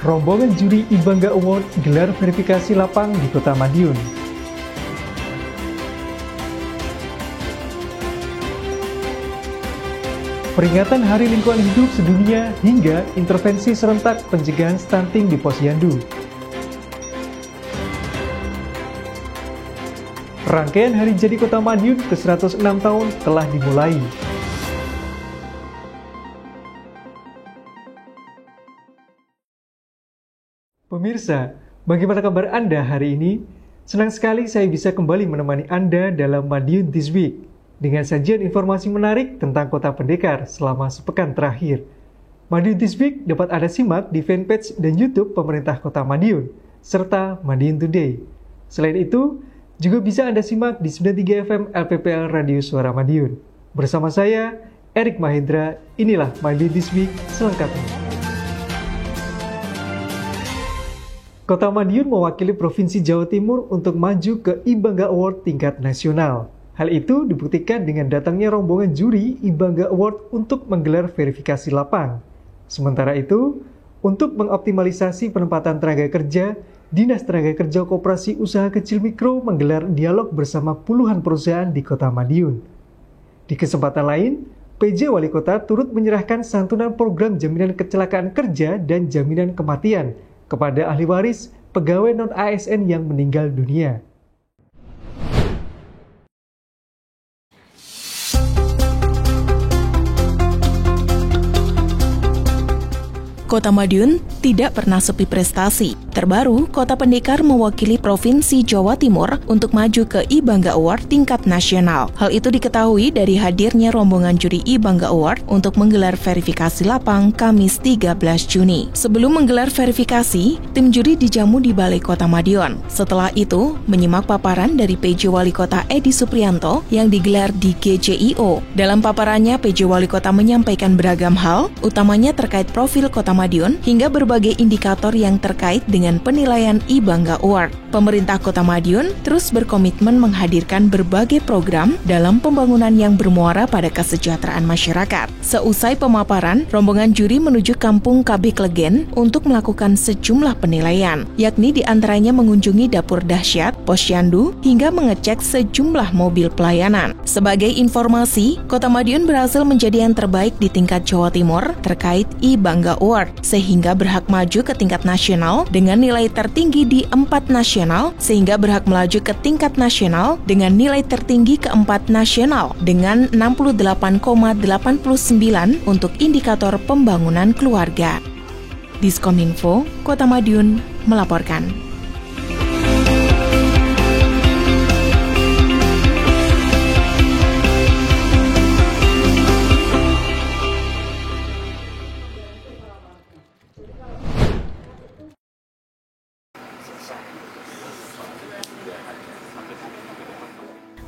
Rombongan juri Ibangga Award gelar verifikasi lapang di Kota Madiun. Peringatan Hari Lingkungan Hidup Sedunia hingga intervensi serentak pencegahan stunting di Posyandu. Rangkaian Hari Jadi Kota Madiun ke-106 tahun telah dimulai. Pemirsa, bagaimana kabar Anda hari ini? Senang sekali saya bisa kembali menemani Anda dalam Madiun This Week dengan sajian informasi menarik tentang Kota Pendekar selama sepekan terakhir. Madiun This Week dapat Anda simak di fanpage dan YouTube Pemerintah Kota Madiun, serta Madiun Today. Selain itu, juga bisa Anda simak di 93 FM LPPL Radio Suara Madiun. Bersama saya, Erik Mahendra, inilah Madiun This Week selengkapnya. Kota Madiun mewakili Provinsi Jawa Timur untuk maju ke Ibangga Award tingkat nasional. Hal itu dibuktikan dengan datangnya rombongan juri Ibangga Award untuk menggelar verifikasi lapang. Sementara itu, untuk mengoptimalisasi penempatan tenaga kerja, Dinas Tenaga Kerja Koperasi Usaha Kecil Mikro menggelar dialog bersama puluhan perusahaan di Kota Madiun. Di kesempatan lain, PJ Wali Kota turut menyerahkan santunan program jaminan kecelakaan kerja dan jaminan kematian kepada ahli waris pegawai non-ASN yang meninggal dunia. Kota Madiun tidak pernah sepi prestasi. Terbaru, Kota Pendekar mewakili Provinsi Jawa Timur untuk maju ke Ibangga Award tingkat nasional. Hal itu diketahui dari hadirnya rombongan juri Ibangga Award untuk menggelar verifikasi lapang Kamis 13 Juni. Sebelum menggelar verifikasi, tim juri dijamu di Balai Kota Madiun. Setelah itu, menyimak paparan dari PJ Wali Kota Edi Suprianto yang digelar di GJIO. Dalam paparannya, PJ Wali Kota menyampaikan beragam hal, utamanya terkait profil Kota Madiun hingga berbagai indikator yang terkait dengan penilaian Ibangga Award. Pemerintah Kota Madiun terus berkomitmen menghadirkan berbagai program dalam pembangunan yang bermuara pada kesejahteraan masyarakat. Seusai pemaparan, rombongan juri menuju Kampung KB Klegen untuk melakukan sejumlah penilaian, yakni diantaranya mengunjungi dapur dahsyat, posyandu, hingga mengecek sejumlah mobil pelayanan. Sebagai informasi, Kota Madiun berhasil menjadi yang terbaik di tingkat Jawa Timur terkait Ibangga Award, sehingga berhak maju ke tingkat nasional dengan nilai tertinggi di 4 nasional, sehingga berhak melaju ke tingkat nasional dengan nilai tertinggi keempat nasional dengan 68,89 untuk indikator pembangunan keluarga. Diskominfo, Kota Madiun melaporkan.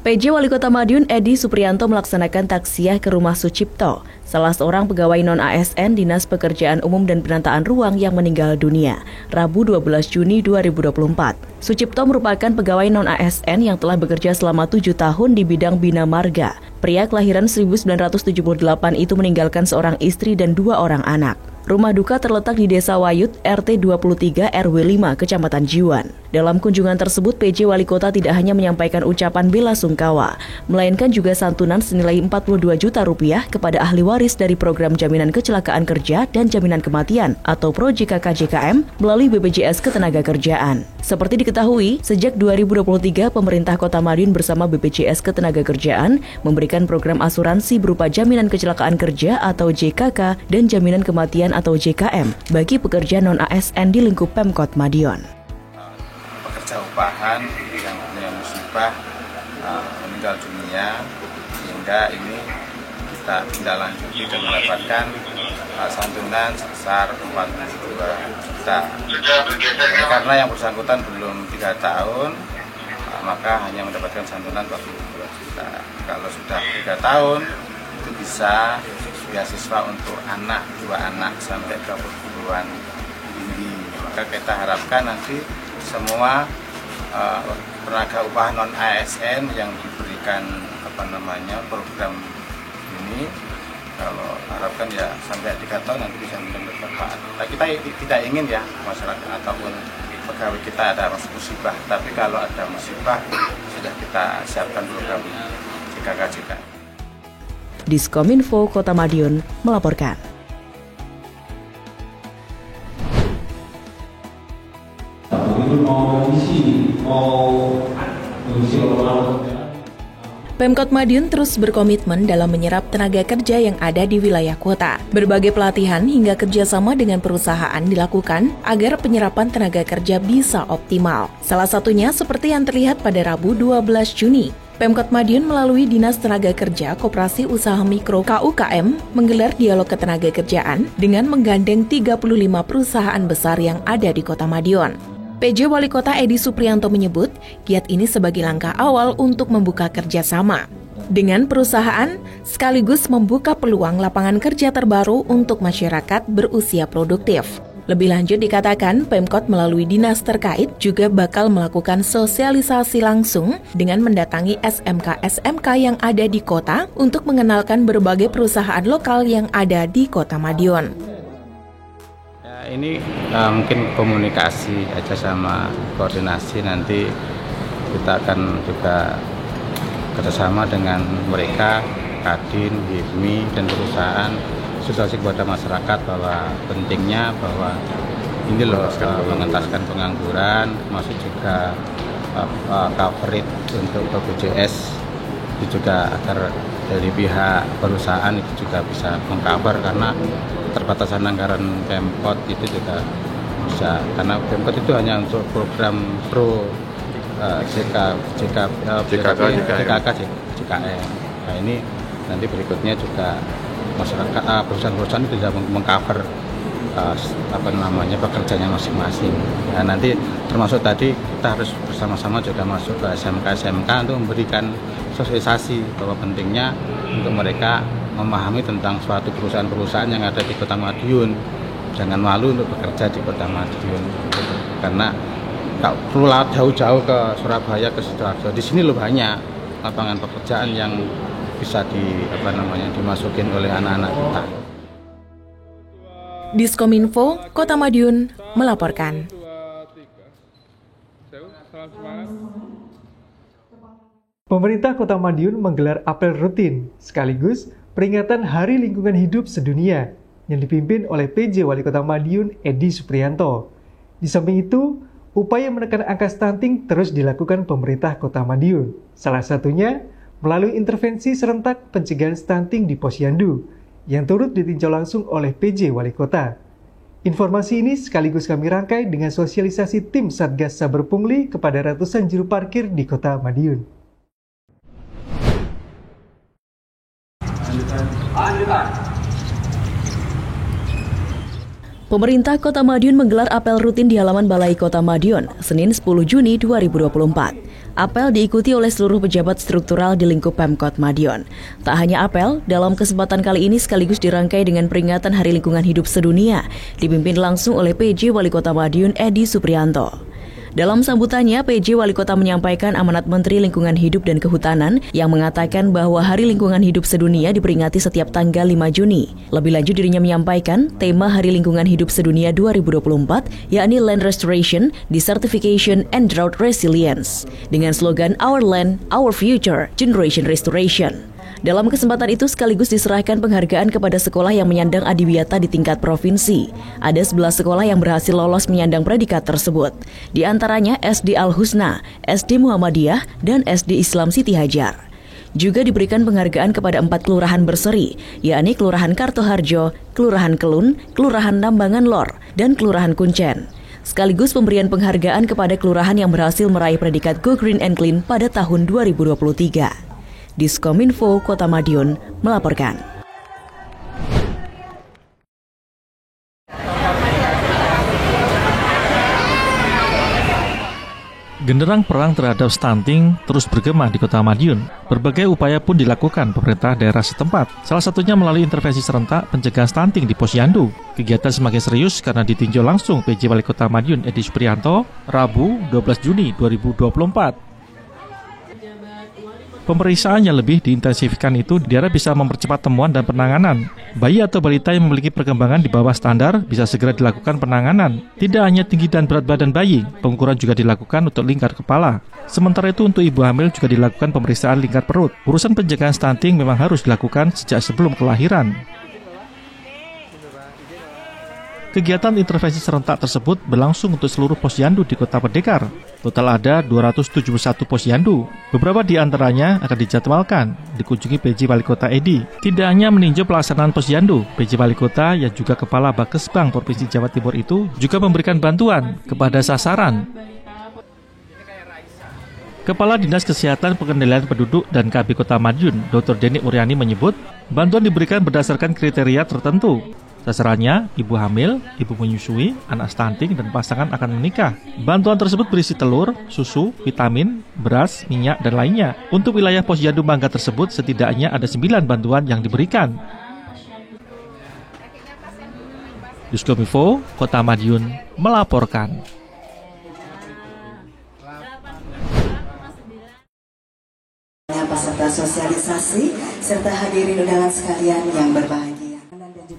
PJ Wali Kota Madiun Edi Suprianto melaksanakan taksiah ke rumah Sucipto, salah seorang pegawai non-ASN Dinas Pekerjaan Umum dan Penataan Ruang yang meninggal dunia, Rabu 12 Juni 2024. Sucipto merupakan pegawai non-ASN yang telah bekerja selama 7 tahun di bidang bina marga. Pria kelahiran 1978 itu meninggalkan seorang istri dan 2 orang anak. Rumah duka terletak di Desa Wayut, RT 23 RW 5, Kecamatan Jiwan. Dalam kunjungan tersebut, PJ Wali Kota tidak hanya menyampaikan ucapan bela sungkawa, melainkan juga santunan senilai 42 juta rupiah kepada ahli waris dari Program Jaminan Kecelakaan Kerja dan Jaminan Kematian atau PROJKK-JKM melalui BPJS Ketenagakerjaan. Seperti diketahui, sejak 2023, pemerintah Kota Madiun bersama BPJS Ketenagakerjaan memberikan program asuransi berupa Jaminan Kecelakaan Kerja atau JKK dan Jaminan Kematian atau JKM bagi pekerja non-ASN di lingkup Pemkot Madiun. Pekerja upahan yang punya musibah meninggal dunia, sehingga ini kita tindak lanjuti dan mendapatkan santunan sebesar 42 juta. Karena yang bersangkutan belum 3 tahun, maka hanya mendapatkan santunan 42 juta. Kalau sudah 3 tahun, itu bisa beasiswa untuk anak, 2 anak sampai ke perguruan tinggi. Maka kita harapkan nanti semua tenaga upah non ASN yang diberikan program ini Kalau harapkan ya sampai 3 tahun nanti bisa mendapat manfaat. Nah, kita tidak ingin ya masyarakat ataupun pegawai kita ada musibah, tapi kalau ada musibah sudah kita siapkan program JKK. Diskominfo Kota Madiun melaporkan. Pemkot Madiun terus berkomitmen dalam menyerap tenaga kerja yang ada di wilayah kota. Berbagai pelatihan hingga kerjasama dengan perusahaan dilakukan agar penyerapan tenaga kerja bisa optimal. Salah satunya seperti yang terlihat pada Rabu 12 Juni. Pemkot Madiun melalui Dinas Tenaga Kerja Koperasi Usaha Mikro KUKM menggelar dialog ketenagakerjaan dengan menggandeng 35 perusahaan besar yang ada di Kota Madiun. PJ Wali Kota Edi Supriyanto menyebut, giat ini sebagai langkah awal untuk membuka kerjasama dengan perusahaan, sekaligus membuka peluang lapangan kerja terbaru untuk masyarakat berusia produktif. Lebih lanjut dikatakan, Pemkot melalui dinas terkait juga bakal melakukan sosialisasi langsung dengan mendatangi SMK-SMK yang ada di kota untuk mengenalkan berbagai perusahaan lokal yang ada di Kota Madiun. Ini mungkin komunikasi aja sama koordinasi, nanti kita akan juga kerjasama dengan mereka, Kadin, HIPMI, dan perusahaan, sosialisasi kepada masyarakat bahwa pentingnya bahwa ini loh mengentaskan pengangguran, masuk juga coverage untuk BPJS itu juga agar dari pihak perusahaan itu juga bisa mengcover, karena keterbatasan anggaran Pemkot itu juga bisa, karena Pemkot itu hanya untuk program JKK, JKM. Nah ini nanti berikutnya juga masyarakat perusahaan-perusahaan itu bisa mengcover pekerjaannya masing-masing. Nah, nanti termasuk tadi kita harus bersama-sama juga masuk ke SMK-SMK untuk memberikan sosialisasi bahwa pentingnya untuk mereka memahami tentang suatu perusahaan-perusahaan yang ada di Kota Madiun. Jangan malu untuk bekerja di Kota Madiun, karena tak perlu jauh-jauh ke Surabaya, ke Sidoarjo. Di sini loh banyak lapangan pekerjaan yang bisa dimasukin oleh anak-anak kita. Diskominfo Kota Madiun melaporkan. Pemerintah Kota Madiun menggelar apel rutin sekaligus peringatan Hari Lingkungan Hidup Sedunia yang dipimpin oleh PJ Wali Kota Madiun Edi Supriyanto. Di samping itu, upaya menekan angka stunting terus dilakukan pemerintah Kota Madiun. Salah satunya melalui intervensi serentak pencegahan stunting di Posyandu yang turut ditinjau langsung oleh PJ Wali Kota. Informasi ini sekaligus kami rangkai dengan sosialisasi tim Satgas Saber Pungli kepada ratusan juru parkir di Kota Madiun. Pemerintah Kota Madiun menggelar apel rutin di halaman Balai Kota Madiun, Senin 10 Juni 2024. Apel diikuti oleh seluruh pejabat struktural di lingkup Pemkot Madiun. Tak hanya apel, dalam kesempatan kali ini sekaligus dirangkai dengan peringatan Hari Lingkungan Hidup Sedunia, dipimpin langsung oleh PJ Wali Kota Madiun Edi Supriyanto. Dalam sambutannya, PJ Wali Kota menyampaikan amanat Menteri Lingkungan Hidup dan Kehutanan yang mengatakan bahwa Hari Lingkungan Hidup Sedunia diperingati setiap tanggal 5 Juni. Lebih lanjut dirinya menyampaikan tema Hari Lingkungan Hidup Sedunia 2024 yakni Land Restoration, Desertification, and Drought Resilience dengan slogan Our Land, Our Future, Generation Restoration. Dalam kesempatan itu sekaligus diserahkan penghargaan kepada sekolah yang menyandang adiwiyata di tingkat provinsi. Ada 11 sekolah yang berhasil lolos menyandang predikat tersebut. Di antaranya SD Al-Husna, SD Muhammadiyah, dan SD Islam Siti Hajar. Juga diberikan penghargaan kepada 4 kelurahan berseri, yakni Kelurahan Kartoharjo, Kelurahan Kelun, Kelurahan Nambangan Lor, dan Kelurahan Kuncen. Sekaligus pemberian penghargaan kepada kelurahan yang berhasil meraih predikat Go Green and Clean pada tahun 2023. Diskominfo Kota Madiun melaporkan. Genderang perang terhadap stunting terus bergema di Kota Madiun. Berbagai upaya pun dilakukan pemerintah daerah setempat. Salah satunya melalui intervensi serentak pencegahan stunting di Posyandu. Kegiatan semakin serius karena ditinjau langsung PJ Wali Kota Madiun Edi Supriyanto Rabu 12 Juni 2024. Pemeriksaan yang lebih diintensifkan itu diharap bisa mempercepat temuan dan penanganan. Bayi atau balita yang memiliki perkembangan di bawah standar bisa segera dilakukan penanganan. Tidak hanya tinggi dan berat badan bayi, pengukuran juga dilakukan untuk lingkar kepala. Sementara itu untuk ibu hamil juga dilakukan pemeriksaan lingkar perut. Urusan pencegahan stunting memang harus dilakukan sejak sebelum kelahiran. Kegiatan intervensi serentak tersebut berlangsung untuk seluruh posyandu di Kota Pendekar. Total ada 271 posyandu. Beberapa di antaranya akan dijadwalkan dikunjungi PJ Wali Kota Edi. Tidak hanya meninjau pelaksanaan posyandu, PJ Wali Kota yang juga Kepala Bakesbang Provinsi Jawa Timur itu juga memberikan bantuan kepada sasaran. Kepala Dinas Kesehatan Pengendalian Penduduk dan KB Kota Madiun, Dr. Deni Uryani menyebut, bantuan diberikan berdasarkan kriteria tertentu. Sasarannya, ibu hamil, ibu menyusui, anak stunting, dan pasangan akan menikah. Bantuan tersebut berisi telur, susu, vitamin, beras, minyak, dan lainnya. Untuk wilayah posyandu Mangga tersebut, setidaknya ada 9 bantuan yang diberikan. Diskominfo, Kota Madiun, melaporkan. Peserta sosialisasi, serta hadirin undangan sekalian yang berbahagia.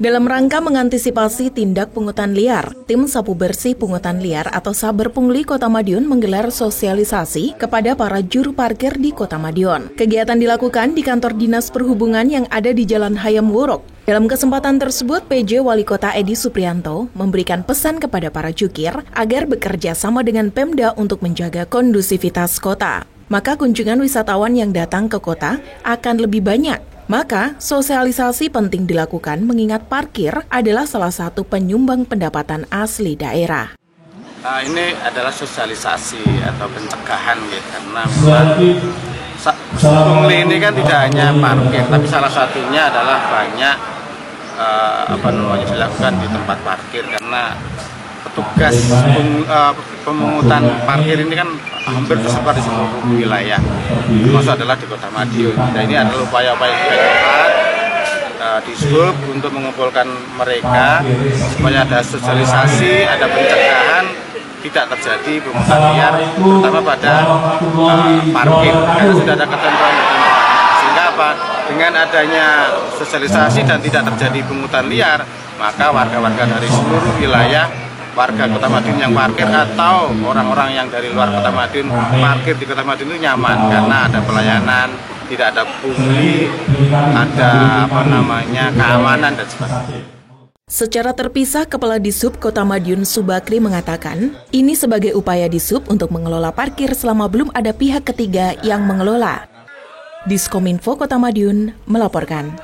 Dalam rangka mengantisipasi tindak pungutan liar, Tim Sapu Bersih Pungutan Liar atau Saber Pungli Kota Madiun menggelar sosialisasi kepada para juru parkir di Kota Madiun. Kegiatan dilakukan di kantor Dinas Perhubungan yang ada di Jalan Hayam Wuruk. Dalam kesempatan tersebut, PJ Wali Kota Edi Suprianto memberikan pesan kepada para jukir agar bekerja sama dengan Pemda untuk menjaga kondusivitas kota. Maka kunjungan wisatawan yang datang ke kota akan lebih banyak. Maka, sosialisasi penting dilakukan mengingat parkir adalah salah satu penyumbang pendapatan asli daerah. Ini adalah sosialisasi atau pencegahan ya, karena pungli ini kan tidak hanya parkir, tapi salah satunya adalah banyak dilakukan di tempat parkir karena petugas pemungutan parkir ini kan hampir tersebar di seluruh wilayah, termasuk adalah di Kota Madiun. Nah, ini adalah upaya-upaya di sub untuk mengumpulkan mereka supaya ada sosialisasi, ada pencegahan, tidak terjadi pungutan liar, terutama pada parkir. Karena sudah ada ketentuan, sehingga apa? Dengan adanya sosialisasi dan tidak terjadi pungutan liar, maka warga-warga dari seluruh wilayah, warga Kota Madiun yang parkir atau orang-orang yang dari luar Kota Madiun parkir di Kota Madiun itu nyaman karena ada pelayanan, tidak ada pungli, ada keamanan dan sebagainya. Secara terpisah, Kepala Disub Kota Madiun Subakri mengatakan, ini sebagai upaya Disub untuk mengelola parkir selama belum ada pihak ketiga yang mengelola. Diskominfo Kota Madiun melaporkan.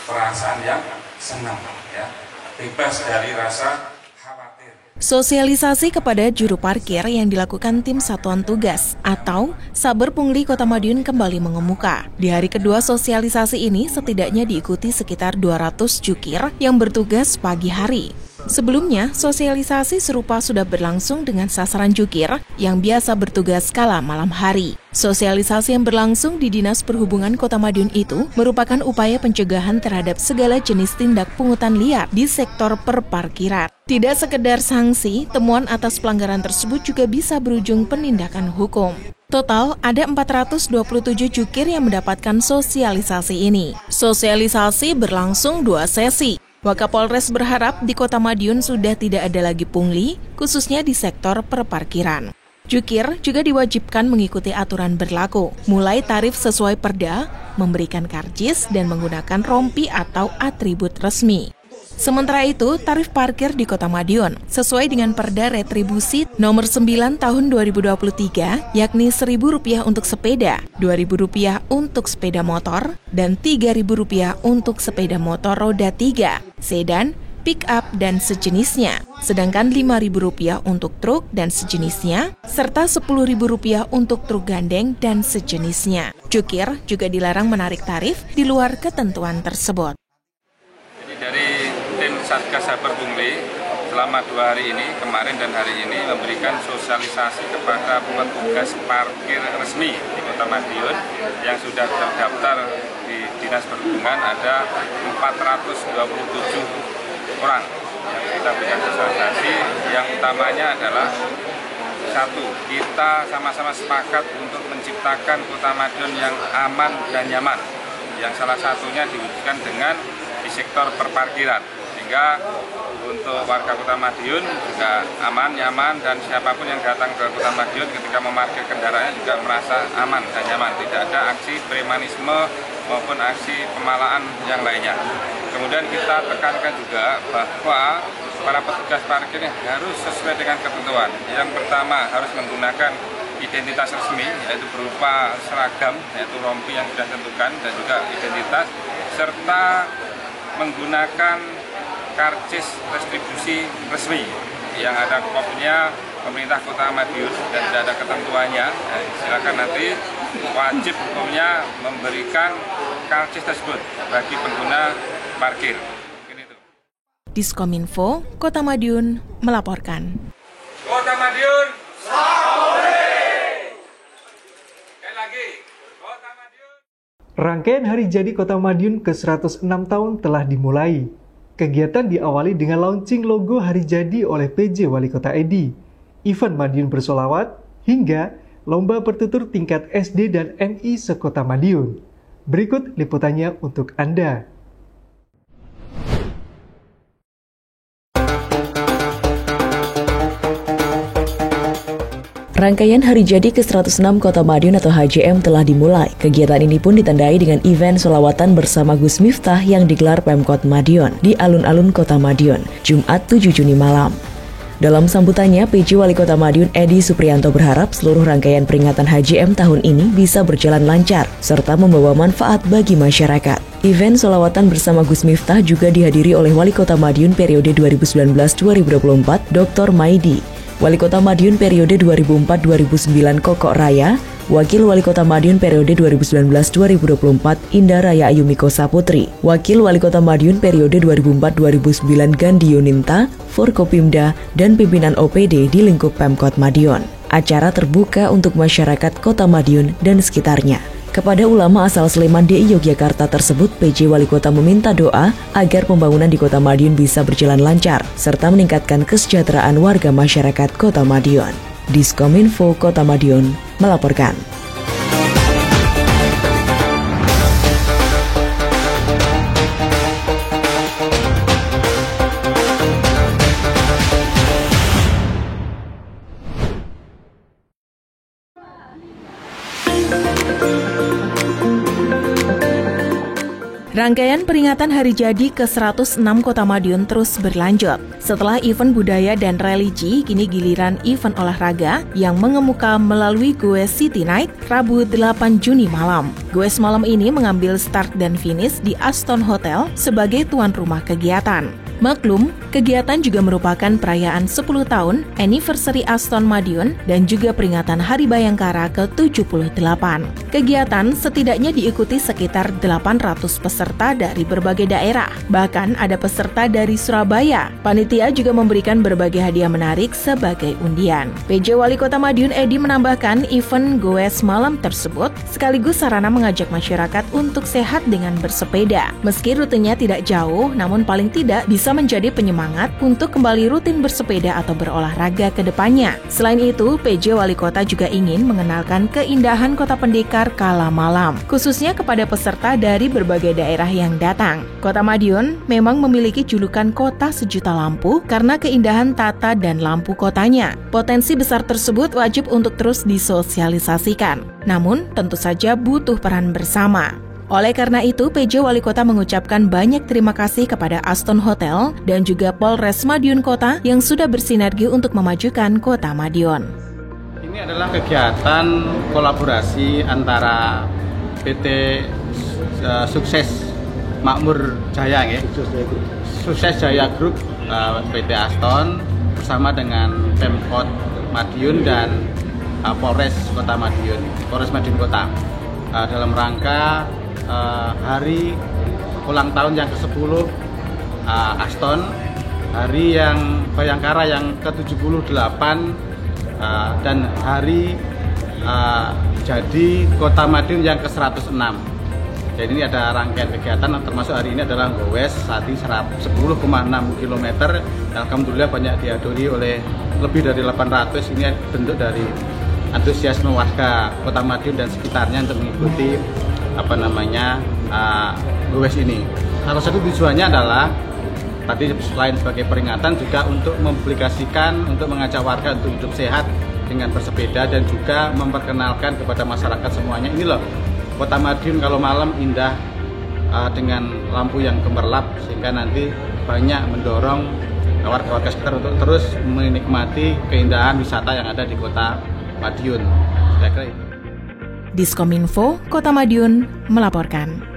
Perasaan yang senang, ya, bebas dari rasa khawatir. Sosialisasi kepada juru parkir yang dilakukan tim Satuan Tugas atau Saber Pungli Kota Madiun kembali mengemuka. Di hari kedua sosialisasi ini setidaknya diikuti sekitar 200 jukir yang bertugas pagi hari. Sebelumnya, sosialisasi serupa sudah berlangsung dengan sasaran jukir yang biasa bertugas kala malam hari. Sosialisasi yang berlangsung di Dinas Perhubungan Kota Madiun itu merupakan upaya pencegahan terhadap segala jenis tindak pungutan liar di sektor perparkiran. Tidak sekedar sanksi, temuan atas pelanggaran tersebut juga bisa berujung penindakan hukum. Total ada 427 jukir yang mendapatkan sosialisasi ini. Sosialisasi berlangsung 2 sesi. Wakapolres berharap di Kota Madiun sudah tidak ada lagi pungli, khususnya di sektor perparkiran. Jukir juga diwajibkan mengikuti aturan berlaku, mulai tarif sesuai perda, memberikan karcis, dan menggunakan rompi atau atribut resmi. Sementara itu, tarif parkir di Kota Madiun sesuai dengan Perda Retribusi Nomor 9 Tahun 2023, yakni Rp1.000 untuk sepeda, Rp2.000 untuk sepeda motor, dan Rp3.000 untuk sepeda motor roda 3, sedan, pick-up, dan sejenisnya. Sedangkan Rp5.000 untuk truk dan sejenisnya, serta Rp10.000 untuk truk gandeng dan sejenisnya. Jukir juga dilarang menarik tarif di luar ketentuan tersebut. Satgas Saber Pungli selama 2 hari ini, kemarin dan hari ini, memberikan sosialisasi kepada petugas parkir resmi di Kota Madiun yang sudah terdaftar di Dinas Perhubungan ada 427 orang yang kita berikan sosialisasi. Yang utamanya adalah Satu, kita sama-sama sepakat untuk menciptakan Kota Madiun yang aman dan nyaman, yang salah satunya diwujudkan dengan di sektor perparkiran, sehingga untuk warga Kota Madiun juga aman, nyaman, dan siapapun yang datang ke Kota Madiun ketika memarkir kendaraannya juga merasa aman dan nyaman, tidak ada aksi premanisme maupun aksi pemalaan yang lainnya. Kemudian kita tekankan juga bahwa para petugas parkirnya harus sesuai dengan ketentuan. Yang pertama harus menggunakan identitas resmi, yaitu berupa seragam, yaitu rompi yang sudah ditentukan, dan juga identitas, serta menggunakan karcis distribusi resmi yang ada kopinya pemerintah Kota Madiun dan tidak ada ketentuannya. Silakan nanti wajib hukumnya memberikan karcis tersebut bagi pengguna parkir. Diskominfo, Kota Madiun melaporkan. Kota Madiun, Sahore! Sekali lagi, Kota Madiun. Rangkaian Hari Jadi Kota Madiun ke-106 tahun telah dimulai. Kegiatan diawali dengan launching logo Hari Jadi oleh PJ Wali Kota Edi, event Madiun bersolawat, hingga lomba bertutur tingkat SD dan MI se-Kota Madiun. Berikut liputannya untuk Anda. Rangkaian Hari Jadi ke-106 Kota Madiun atau HJM telah dimulai. Kegiatan ini pun ditandai dengan event sholawatan bersama Gus Miftah yang digelar Pemkot Madiun di alun-alun Kota Madiun, Jumat 7 Juni malam. Dalam sambutannya, PJ Wali Kota Madiun Edi Supriyanto berharap seluruh rangkaian peringatan HJM tahun ini bisa berjalan lancar, serta membawa manfaat bagi masyarakat. Event sholawatan bersama Gus Miftah juga dihadiri oleh Wali Kota Madiun periode 2019-2024, Dr. Maidi, Wali Kota Madiun periode 2004-2009 Kokok Raya, Wakil Wali Kota Madiun periode 2019-2024 Indah Raya Ayumiko Saputri, Wakil Wali Kota Madiun periode 2004-2009 Gandhi Yuninta, Forkopimda, dan pimpinan OPD di lingkup Pemkot Madiun. Acara terbuka untuk masyarakat Kota Madiun dan sekitarnya. Kepada ulama asal Sleman DI Yogyakarta tersebut, PJ Wali Kota meminta doa agar pembangunan di Kota Madiun bisa berjalan lancar, serta meningkatkan kesejahteraan warga masyarakat Kota Madiun. Diskominfo Kota Madiun melaporkan. Rangkaian peringatan Hari Jadi ke-106 Kota Madiun terus berlanjut. Setelah event budaya dan religi, kini giliran event olahraga yang mengemuka melalui Goes City Night Rabu 8 Juni malam. Goes malam ini mengambil start dan finish di Aston Hotel sebagai tuan rumah kegiatan. Maklum, kegiatan juga merupakan perayaan 10 tahun anniversary Aston Madiun dan juga peringatan Hari Bayangkara ke-78. Kegiatan setidaknya diikuti sekitar 800 peserta dari berbagai daerah. Bahkan ada peserta dari Surabaya. Panitia juga memberikan berbagai hadiah menarik sebagai undian. PJ Wali Kota Madiun Edi menambahkan event Goes malam tersebut sekaligus sarana mengajak masyarakat untuk sehat dengan bersepeda. Meski rutenya tidak jauh, namun paling tidak bisa menjadi penyemangat untuk kembali rutin bersepeda atau berolahraga ke depannya. Selain itu, PJ Wali Kota juga ingin mengenalkan keindahan Kota Pendekar kala malam, khususnya kepada peserta dari berbagai daerah yang datang. Kota Madiun memang memiliki julukan Kota Sejuta Lampu karena keindahan tata dan lampu kotanya. Potensi besar tersebut wajib untuk terus disosialisasikan. Namun, tentu saja butuh peran bersama. Oleh karena itu, PJ Wali Kota mengucapkan banyak terima kasih kepada Aston Hotel dan juga Polres Madiun Kota yang sudah bersinergi untuk memajukan Kota Madiun. Ini adalah kegiatan kolaborasi antara PT Sukses Makmur Jaya, Sukses Jaya Group, PT Aston bersama dengan Pemkot Madiun dan Polres Kota Madiun, Polres Madiun Kota, dalam rangka hari ulang tahun yang ke-10 Aston, hari yang Bayangkara yang ke-78, dan hari jadi Kota Madiun yang ke-106. Jadi ini ada rangkaian kegiatan, termasuk hari ini adalah gowes saat ini 10,6 km. Alhamdulillah banyak dihadiri oleh lebih dari 800. Ini bentuk dari antusiasme warga Kota Madiun dan sekitarnya untuk mengikuti gowes ini. Salah satu tujuannya adalah tadi selain sebagai peringatan juga untuk mempublikasikan, untuk mengajak warga untuk hidup sehat dengan bersepeda dan juga memperkenalkan kepada masyarakat semuanya. Ini loh Kota Madiun kalau malam indah dengan lampu yang gemerlap, sehingga nanti banyak mendorong warga-warga sekitar untuk terus menikmati keindahan wisata yang ada di Kota Madiun. Saya kira itu. Diskominfo Kota Madiun melaporkan.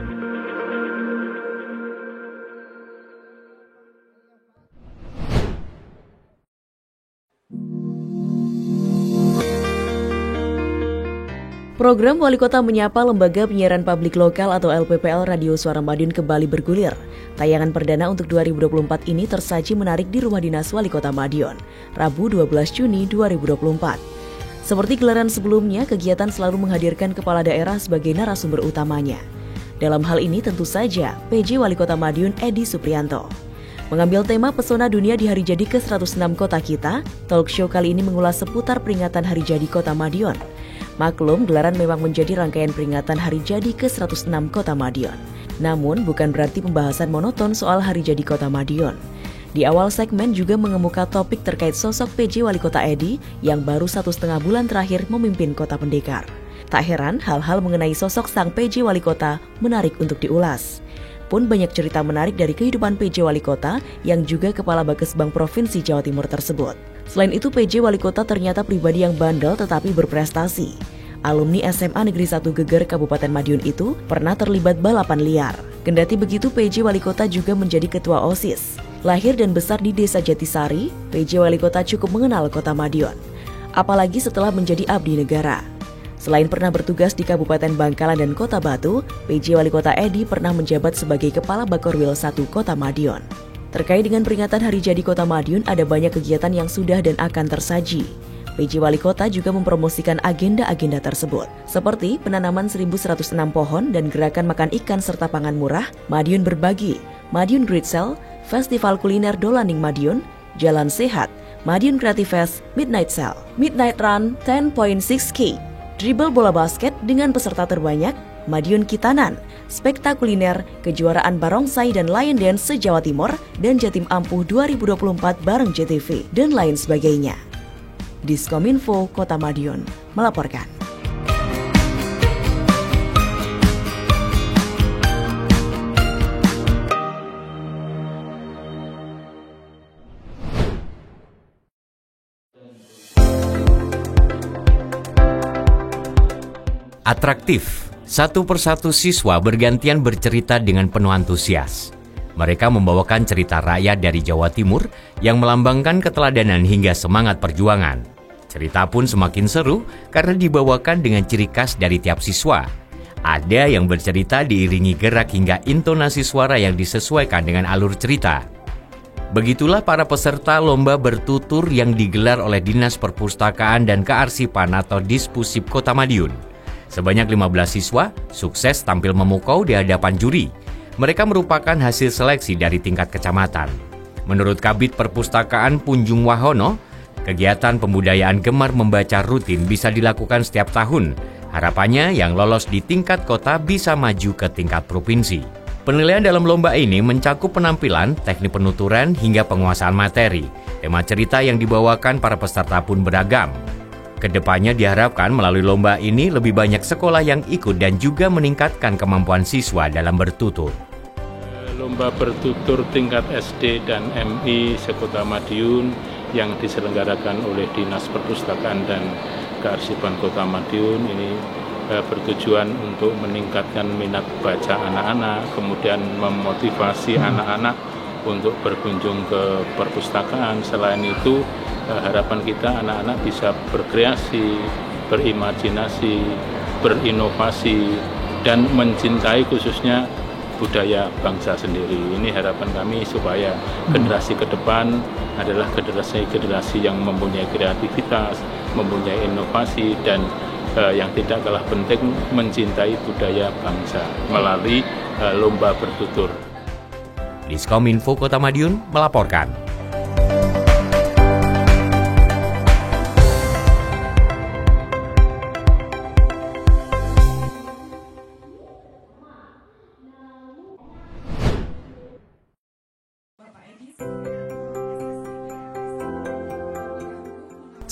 Program Wali Kota Menyapa Lembaga Penyiaran Publik Lokal atau LPPL Radio Suara Madiun kembali bergulir. Tayangan perdana untuk 2024 ini tersaji menarik di Rumah Dinas Wali Kota Madiun, Rabu 12 Juni 2024. Seperti gelaran sebelumnya, kegiatan selalu menghadirkan kepala daerah sebagai narasumber utamanya. Dalam hal ini tentu saja PJ Wali Kota Madiun Edi Suprianto. Mengambil tema Pesona Dunia di Hari Jadi ke-106 Kota Kita, talk show kali ini mengulas seputar peringatan Hari Jadi Kota Madiun. Maklum, gelaran memang menjadi rangkaian peringatan Hari Jadi ke-106 Kota Madiun. Namun, bukan berarti pembahasan monoton soal Hari Jadi Kota Madiun. Di awal segmen juga mengemuka topik terkait sosok PJ Wali Kota Edi yang baru 1,5 bulan terakhir memimpin Kota Pendekar. Tak heran, hal-hal mengenai sosok sang PJ Wali Kota menarik untuk diulas. Pun banyak cerita menarik dari kehidupan PJ Wali Kota yang juga Kepala Bakesbang Provinsi Jawa Timur tersebut. Selain itu, PJ Wali Kota ternyata pribadi yang bandel tetapi berprestasi. Alumni SMA Negeri 1 Geger Kabupaten Madiun itu pernah terlibat balapan liar. Kendati begitu, PJ Wali Kota juga menjadi ketua OSIS. Lahir dan besar di Desa Jatisari, PJ Wali Kota cukup mengenal Kota Madiun. Apalagi setelah menjadi abdi negara. Selain pernah bertugas di Kabupaten Bangkalan dan Kota Batu, PJ Wali Kota Edi pernah menjabat sebagai Kepala Bakorwil 1 Kota Madiun. Terkait dengan peringatan Hari Jadi Kota Madiun, ada banyak kegiatan yang sudah dan akan tersaji. PJ Wali Kota juga mempromosikan agenda-agenda tersebut, seperti penanaman 1.106 pohon dan gerakan makan ikan serta pangan murah, Madiun Berbagi, Madiun Great Sale, Festival Kuliner Dolaning Madiun, Jalan Sehat, Madiun Creative Fest, Midnight Sale, Midnight Run 10.6K, dribble bola basket dengan peserta terbanyak, Madiun Kitanan, spektakuliner, kejuaraan barongsai dan lion dance se-Jawa Timur, dan Jatim Ampuh 2024 bareng JTV, dan lain sebagainya. Diskominfo Kota Madiun melaporkan. Atraktif, satu persatu siswa bergantian bercerita dengan penuh antusias. Mereka membawakan cerita rakyat dari Jawa Timur yang melambangkan keteladanan hingga semangat perjuangan. Cerita pun semakin seru karena dibawakan dengan ciri khas dari tiap siswa. Ada yang bercerita diiringi gerak hingga intonasi suara yang disesuaikan dengan alur cerita. Begitulah para peserta lomba bertutur yang digelar oleh Dinas Perpustakaan dan Kearsipan atau Dispusip Kota Madiun. Sebanyak 15 siswa sukses tampil memukau di hadapan juri. Mereka merupakan hasil seleksi dari tingkat kecamatan. Menurut Kabid Perpustakaan Punjung Wahono, kegiatan pembudayaan gemar membaca rutin bisa dilakukan setiap tahun. Harapannya yang lolos di tingkat kota bisa maju ke tingkat provinsi. Penilaian dalam lomba ini mencakup penampilan, teknik penuturan, hingga penguasaan materi. Tema cerita yang dibawakan para peserta pun beragam. Kedepannya diharapkan melalui lomba ini lebih banyak sekolah yang ikut dan juga meningkatkan kemampuan siswa dalam bertutur. Lomba bertutur tingkat SD dan MI se-Kota Madiun yang diselenggarakan oleh Dinas Perpustakaan dan Kearsipan Kota Madiun ini bertujuan untuk meningkatkan minat baca anak-anak, kemudian memotivasi anak-anak untuk berkunjung ke perpustakaan. Selain itu, harapan kita anak-anak bisa berkreasi, berimajinasi, berinovasi, dan mencintai khususnya budaya bangsa sendiri. Ini harapan kami supaya generasi ke depan adalah generasi yang mempunyai kreativitas, mempunyai inovasi, dan yang tidak kalah penting mencintai budaya bangsa melalui lomba bertutur. Diskominfo Kota Madiun melaporkan.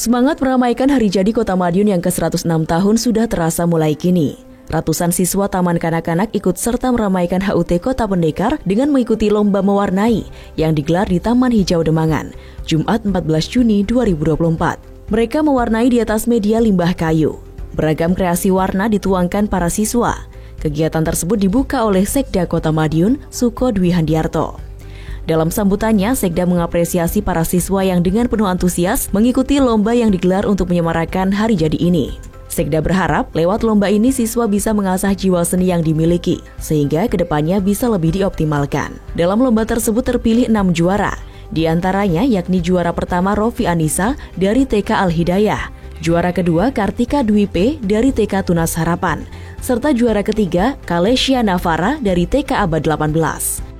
Semangat meramaikan hari jadi Kota Madiun yang ke-106 tahun sudah terasa mulai kini. Ratusan siswa Taman Kanak-Kanak ikut serta meramaikan HUT Kota Pendekar dengan mengikuti lomba mewarnai yang digelar di Taman Hijau Demangan, Jumat 14 Juni 2024. Mereka mewarnai di atas media limbah kayu. Beragam kreasi warna dituangkan para siswa. Kegiatan tersebut dibuka oleh Sekda Kota Madiun, Suko Dwi Handiarto. Dalam sambutannya, Sekda mengapresiasi para siswa yang dengan penuh antusias mengikuti lomba yang digelar untuk menyemarakan hari jadi ini. Sekda berharap lewat lomba ini siswa bisa mengasah jiwa seni yang dimiliki, sehingga kedepannya bisa lebih dioptimalkan. Dalam lomba tersebut terpilih 6 juara, di antaranya yakni juara pertama Rofi Anissa dari TK Al-Hidayah, juara kedua Kartika Dwi P dari TK Tunas Harapan, serta juara ketiga Kalesia Navara dari TK Abad 18.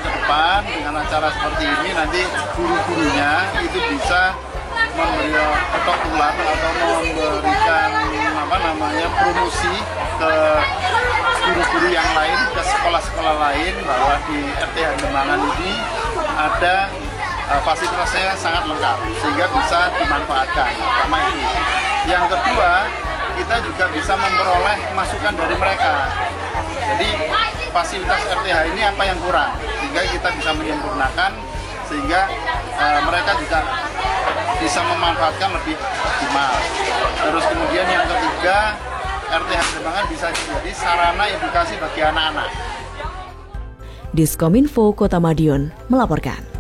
Depan dengan acara seperti ini nanti guru-gurunya itu bisa memberi ketok tular atau memberikan promosi ke guru-guru yang lain, ke sekolah-sekolah lain bahwa di RTH Demangan ini ada fasilitasnya sangat lengkap sehingga bisa dimanfaatkan. Pertama itu. Yang kedua, kita juga bisa memperoleh masukan dari mereka. Jadi fasilitas RTH ini apa yang kurang sehingga kita bisa menyempurnakan sehingga mereka juga bisa memanfaatkan lebih optimal. Terus kemudian yang ketiga, RTH Demangan bisa jadi sarana edukasi bagi anak-anak. Diskominfo Kota Madiun melaporkan.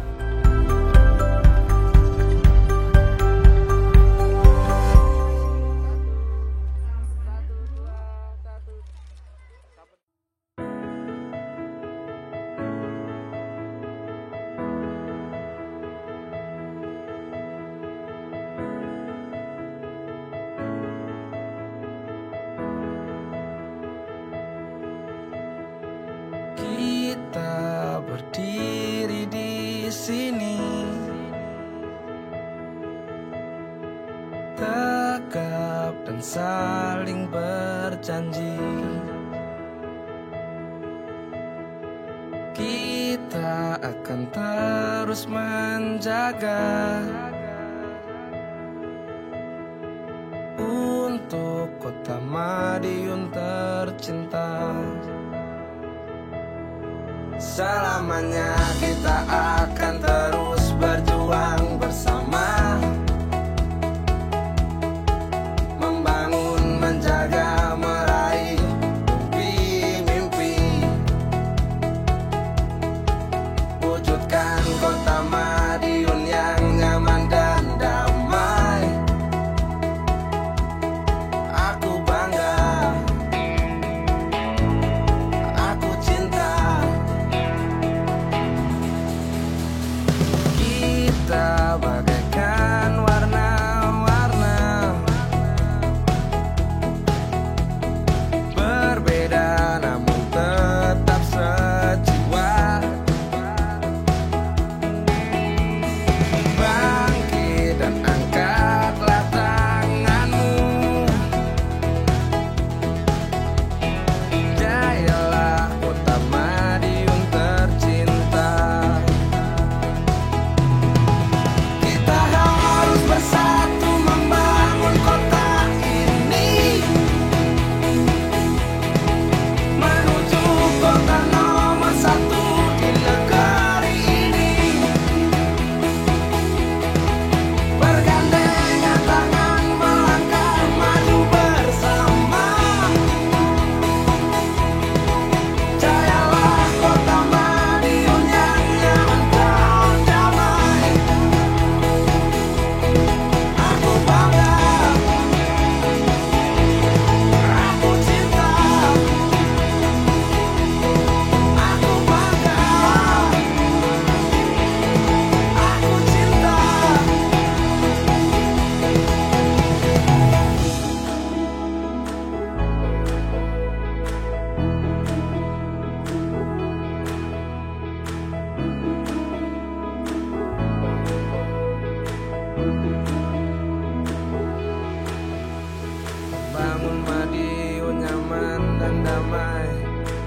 Kita berdiri di sini, tegap dan saling berjanji. Kita akan terus menjaga untuk Kota Madiun tercinta. Selamanya kita akan terus berjuang bersama, membangun, menjaga, meraih mimpi-mimpi, wujudkan Kota Madiun yang nyaman dan damai. Aku bangga, aku cinta. Bangun Madiun nyaman dan damai,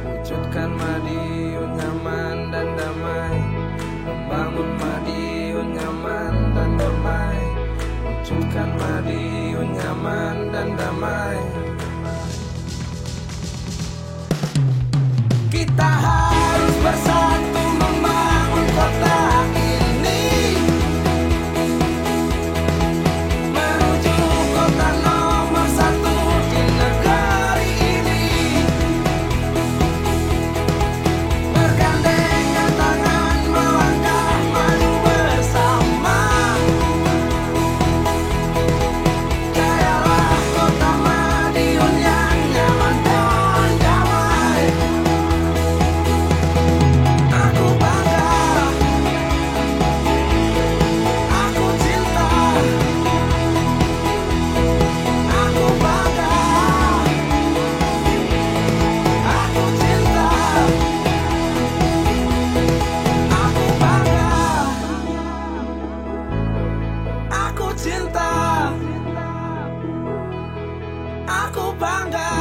wujudkan Madiun nyaman dan damai. Membangun Madiun nyaman dan damai, wujudkan Madiun nyaman dan damai. Kita harus bersatu membangun kota ini, menuju kota nomor 1 di negeri ini. Bergandengan tangan melangkah maju bersama. Jayalah kota Madiun yang nyaman dan damai. Aku bangga, aku cinta, aku bangga, aku cinta, aku bangga, aku cinta, aku bangga.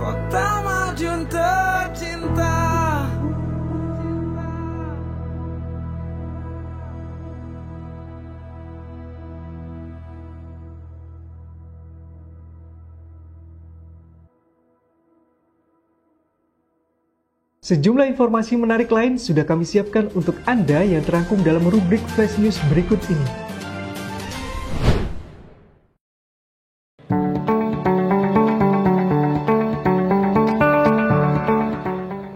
Kota Madiun tercinta. Sejumlah informasi menarik lain sudah kami siapkan untuk Anda yang terangkum dalam rubrik Flash News berikut ini.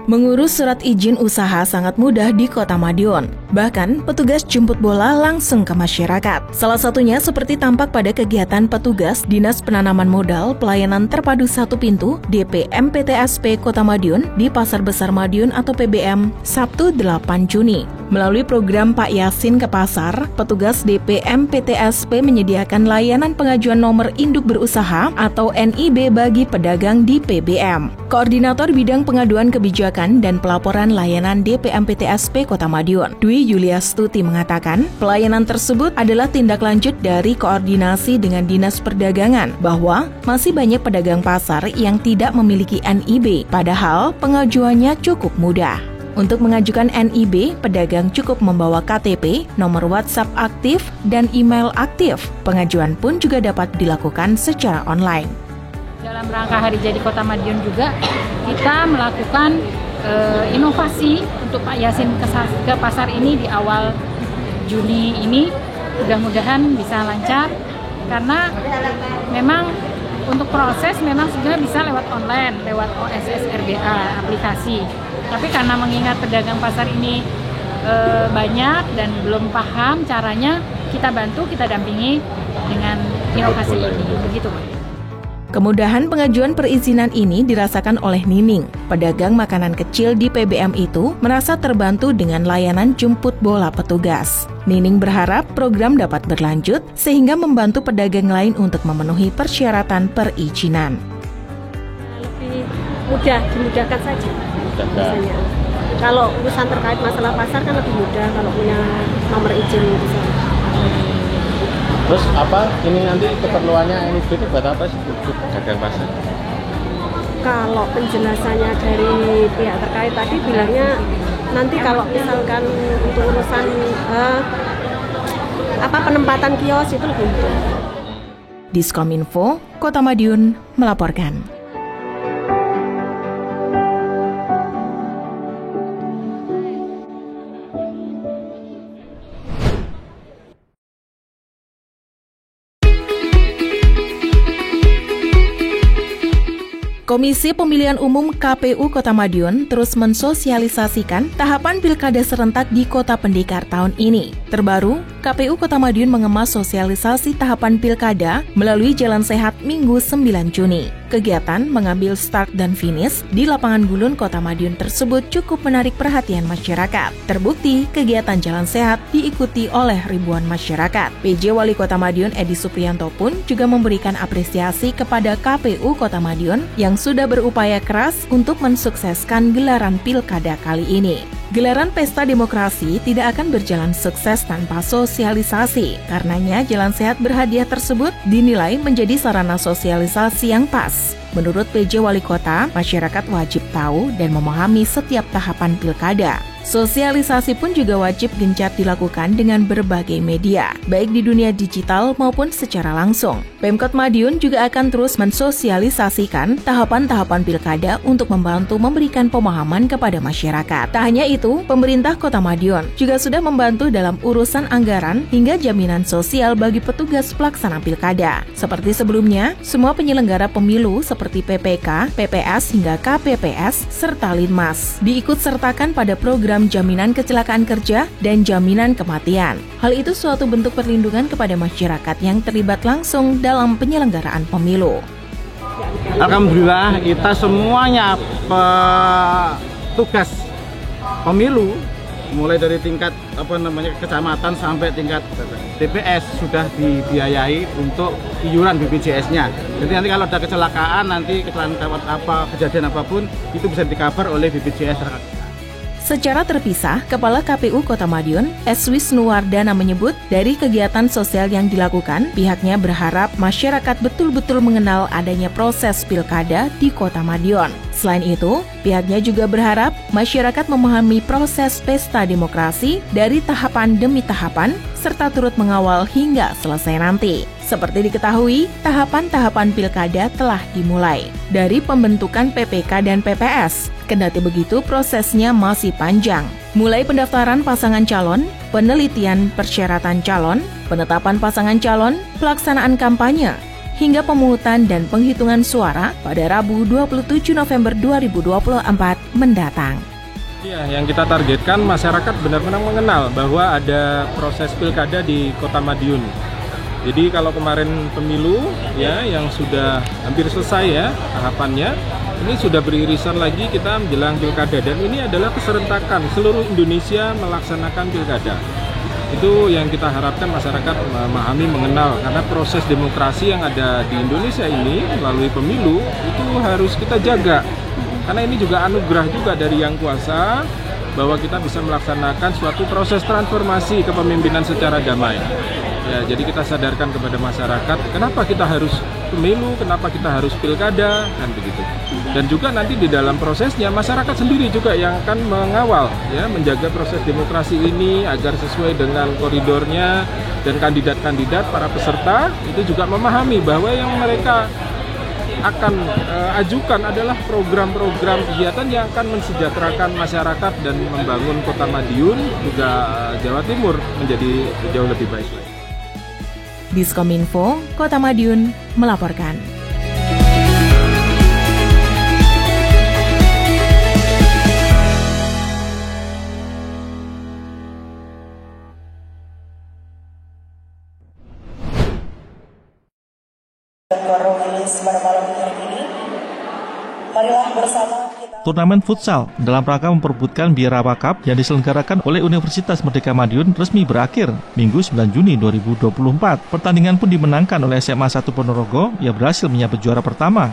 Mengurus surat izin usaha sangat mudah di Kota Madiun. Bahkan, petugas jemput bola langsung ke masyarakat. Salah satunya seperti tampak pada kegiatan petugas Dinas Penanaman Modal Pelayanan Terpadu Satu Pintu DP MPTSP Kota Madiun di Pasar Besar Madiun atau PBM, Sabtu 8 Juni. Melalui program Pak Yasin ke Pasar, petugas DP MPTSP menyediakan layanan pengajuan nomor induk berusaha atau NIB bagi pedagang di PBM. Koordinator Bidang Pengaduan Kebijakan dan Pelaporan Layanan DP MPTSP Kota Madiun, Dwi Yuliastuti mengatakan, pelayanan tersebut adalah tindak lanjut dari koordinasi dengan Dinas Perdagangan bahwa masih banyak pedagang pasar yang tidak memiliki NIB, padahal pengajuannya cukup mudah. Untuk mengajukan NIB, pedagang cukup membawa KTP, nomor WhatsApp aktif, dan email aktif. Pengajuan pun juga dapat dilakukan secara online. Dalam rangka Hari Jadi Kota Madiun juga, kita melakukan inovasi untuk Pak Yasin ke pasar ini di awal Juni ini. Mudah-mudahan bisa lancar, karena memang untuk proses memang sebenarnya bisa lewat online, lewat OSS RBA aplikasi. Tapi karena mengingat pedagang pasar ini banyak dan belum paham caranya, kita bantu, kita dampingi dengan inovasi ini. Begitu, Pak. Kemudahan pengajuan perizinan ini dirasakan oleh Nining. Pedagang makanan kecil di PBM itu merasa terbantu dengan layanan jemput bola petugas. Nining berharap program dapat berlanjut sehingga membantu pedagang lain untuk memenuhi persyaratan perizinan. Lebih mudah, dimudahkan saja. Biasanya. Kalau urusan terkait masalah pasar kan lebih mudah kalau punya nomor izin misalnya. Terus apa ini nanti keperluannya NIB itu buat apa sih untuk pedagang pasar? Kalau penjelasannya dari pihak terkait tadi bilangnya nanti kalau misalkan untuk urusan penempatan kios itu lebih mudah. Diskominfo, Kota Madiun melaporkan. Komisi Pemilihan Umum KPU Kota Madiun terus mensosialisasikan tahapan pilkada serentak di Kota Pendekar tahun ini. Terbaru, KPU Kota Madiun mengemas sosialisasi tahapan pilkada melalui Jalan Sehat Minggu 9 Juni. Kegiatan mengambil start dan finish di lapangan Gulun Kota Madiun tersebut cukup menarik perhatian masyarakat. Terbukti, kegiatan Jalan Sehat diikuti oleh ribuan masyarakat. PJ Wali Kota Madiun Edi Supriyanto pun juga memberikan apresiasi kepada KPU Kota Madiun yang sudah berupaya keras untuk mensukseskan gelaran pilkada kali ini. Gelaran Pesta Demokrasi tidak akan berjalan sukses tanpa sosialisasi. Karenanya, Jalan Sehat Berhadiah tersebut dinilai menjadi sarana sosialisasi yang pas. Menurut PJ Wali Kota, masyarakat wajib tahu dan memahami setiap tahapan pilkada. Sosialisasi pun juga wajib gencar dilakukan dengan berbagai media, baik di dunia digital maupun secara langsung. Pemkot Madiun juga akan terus mensosialisasikan tahapan-tahapan pilkada untuk membantu memberikan pemahaman kepada masyarakat. Tak hanya itu, pemerintah Kota Madiun juga sudah membantu dalam urusan anggaran hingga jaminan sosial bagi petugas pelaksana pilkada. Seperti sebelumnya, semua penyelenggara pemilu seperti PPK, PPS hingga KPPS serta Linmas diikut-sertakan pada program jaminan kecelakaan kerja dan jaminan kematian. Hal itu suatu bentuk perlindungan kepada masyarakat yang terlibat langsung dalam penyelenggaraan pemilu. Alhamdulillah kita semuanya petugas pemilu mulai dari tingkat kecamatan sampai tingkat TPS sudah dibiayai untuk iuran BPJS-nya. Jadi nanti kalau ada kecelakaan, kejadian apapun itu bisa di-cover oleh BPJS. Secara terpisah, Kepala KPU Kota Madiun, S. Wisnuwardana menyebut dari kegiatan sosial yang dilakukan, pihaknya berharap masyarakat betul-betul mengenal adanya proses pilkada di Kota Madiun. Selain itu, pihaknya juga berharap masyarakat memahami proses pesta demokrasi dari tahapan demi tahapan, serta turut mengawal hingga selesai nanti. Seperti diketahui, tahapan-tahapan pilkada telah dimulai dari pembentukan PPK dan PPS. Kendati begitu, prosesnya masih panjang. Mulai pendaftaran pasangan calon, penelitian persyaratan calon, penetapan pasangan calon, pelaksanaan kampanye, hingga pemungutan dan penghitungan suara pada Rabu 27 November 2024 mendatang. Ya, yang kita targetkan masyarakat benar-benar mengenal bahwa ada proses pilkada di Kota Madiun. Jadi kalau kemarin pemilu ya yang sudah hampir selesai ya tahapannya, ini sudah beririsan lagi kita menjelang pilkada dan ini adalah keserentakan seluruh Indonesia melaksanakan pilkada. Itu yang kita harapkan masyarakat memahami, mengenal, karena proses demokrasi yang ada di Indonesia ini melalui pemilu itu harus kita jaga. Karena ini juga anugerah juga dari Yang Kuasa bahwa kita bisa melaksanakan suatu proses transformasi kepemimpinan secara damai. Ya, jadi kita sadarkan kepada masyarakat kenapa kita harus pemilu, kenapa kita harus pilkada, kan begitu. Dan juga nanti di dalam prosesnya masyarakat sendiri juga yang akan mengawal, ya, menjaga proses demokrasi ini agar sesuai dengan koridornya, dan kandidat-kandidat para peserta itu juga memahami bahwa yang mereka akan ajukan adalah program-program kegiatan yang akan mensejahterakan masyarakat dan membangun Kota Madiun juga Jawa Timur menjadi jauh lebih baik lagi. Diskominfo, Kota Madiun melaporkan. Marilah bersama kita. Turnamen futsal dalam rangka memperebutkan Biarawa Cup yang diselenggarakan oleh Universitas Merdeka Madiun resmi berakhir Minggu 9 Juni 2024. Pertandingan pun dimenangkan oleh SMA 1 Ponorogo yang berhasil menyabet juara pertama.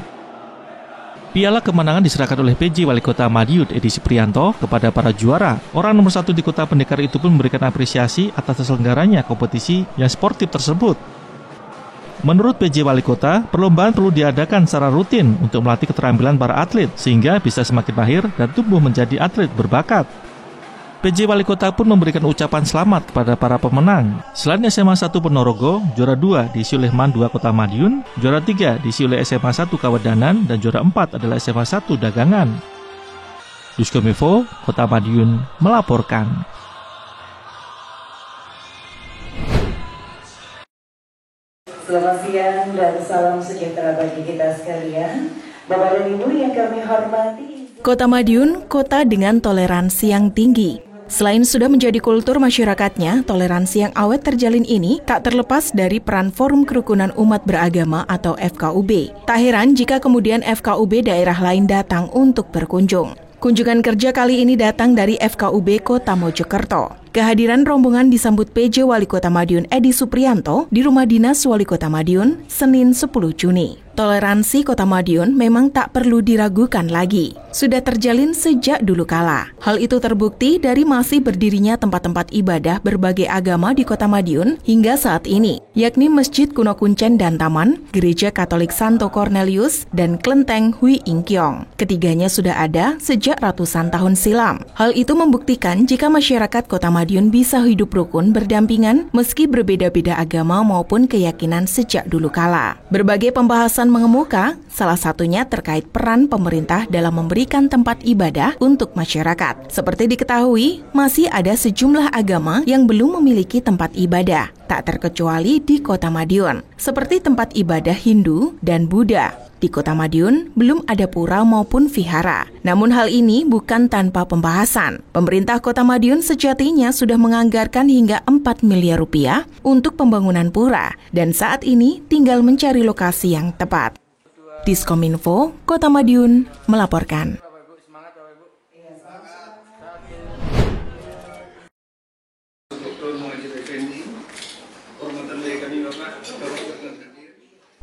Piala kemenangan diserahkan oleh PJ Wali Kota Madiun Edi Supriyanto kepada para juara. Orang nomor 1 di Kota Pendekar itu pun memberikan apresiasi atas terselenggaranya kompetisi yang sportif tersebut. Menurut PJ Wali Kota, perlombaan perlu diadakan secara rutin untuk melatih keterampilan para atlet sehingga bisa semakin mahir dan tumbuh menjadi atlet berbakat. PJ Wali Kota pun memberikan ucapan selamat kepada para pemenang. Selain SMA 1 Ponorogo, juara 2 diisi oleh MAN 2 Kota Madiun, juara 3 diisi oleh SMA 1 Kawedanan, dan juara 4 adalah SMA 1 Dagangan. Diskominfo, Kota Madiun melaporkan. Selamat siang dan salam sejahtera bagi kita sekalian. Bapak dan Ibu yang kami hormati. Kota Madiun, kota dengan toleransi yang tinggi. Selain sudah menjadi kultur masyarakatnya, toleransi yang awet terjalin ini tak terlepas dari peran Forum Kerukunan Umat Beragama atau FKUB. Tak heran jika kemudian FKUB daerah lain datang untuk berkunjung. Kunjungan kerja kali ini datang dari FKUB Kota Mojokerto. Kehadiran rombongan disambut PJ Wali Kota Madiun Edi Supriyanto di Rumah Dinas Wali Kota Madiun, Senin 10 Juni. Toleransi Kota Madiun memang tak perlu diragukan lagi. Sudah terjalin sejak dulu kala. Hal itu terbukti dari masih berdirinya tempat-tempat ibadah berbagai agama di Kota Madiun hingga saat ini, yakni Masjid Kuno Kuncen dan Taman, Gereja Katolik Santo Cornelius, dan Klenteng Hui Ingkyong. Ketiganya sudah ada sejak ratusan tahun silam. Hal itu membuktikan jika masyarakat Kota Madiun bisa hidup rukun berdampingan meski berbeda-beda agama maupun keyakinan sejak dulu kala. Berbagai pembahasan mengemuka, salah satunya terkait peran pemerintah dalam memberikan tempat ibadah untuk masyarakat. Seperti diketahui, masih ada sejumlah agama yang belum memiliki tempat ibadah, tak terkecuali di Kota Madiun, seperti tempat ibadah Hindu dan Buddha. Di Kota Madiun belum ada pura maupun vihara. Namun hal ini bukan tanpa pembahasan. Pemerintah Kota Madiun sejatinya sudah menganggarkan hingga 4 miliar rupiah untuk pembangunan pura dan saat ini tinggal mencari lokasi yang tepat. Diskominfo, Kota Madiun melaporkan.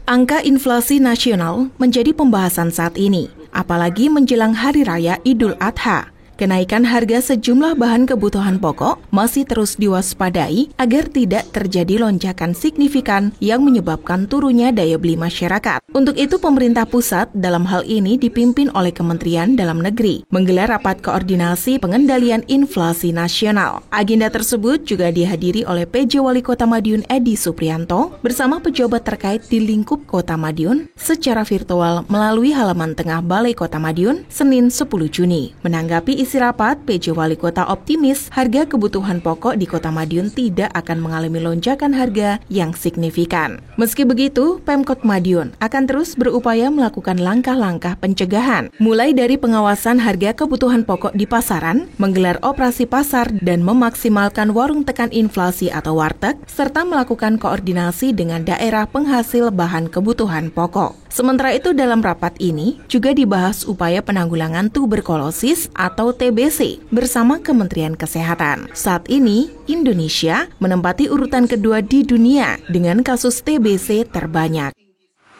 Angka inflasi nasional menjadi pembahasan saat ini, apalagi menjelang Hari Raya Idul Adha. Kenaikan harga sejumlah bahan kebutuhan pokok masih terus diwaspadai agar tidak terjadi lonjakan signifikan yang menyebabkan turunnya daya beli masyarakat. Untuk itu, pemerintah pusat dalam hal ini dipimpin oleh Kementerian Dalam Negeri menggelar rapat koordinasi pengendalian inflasi nasional. Agenda tersebut juga dihadiri oleh PJ Wali Kota Madiun Edi Suprianto bersama pejabat terkait di lingkup Kota Madiun secara virtual melalui halaman tengah Balai Kota Madiun Senin 10 Juni. Menanggapi isi rapat, PJ Wali Kota optimis harga kebutuhan pokok di Kota Madiun tidak akan mengalami lonjakan harga yang signifikan. Meski begitu, Pemkot Madiun akan terus berupaya melakukan langkah-langkah pencegahan, mulai dari pengawasan harga kebutuhan pokok di pasaran, menggelar operasi pasar, dan memaksimalkan warung tekan inflasi atau warteg, serta melakukan koordinasi dengan daerah penghasil bahan kebutuhan pokok. Sementara itu, dalam rapat ini juga dibahas upaya penanggulangan tuberkulosis atau TBC bersama Kementerian Kesehatan. Saat ini, Indonesia menempati urutan kedua di dunia dengan kasus TBC terbanyak.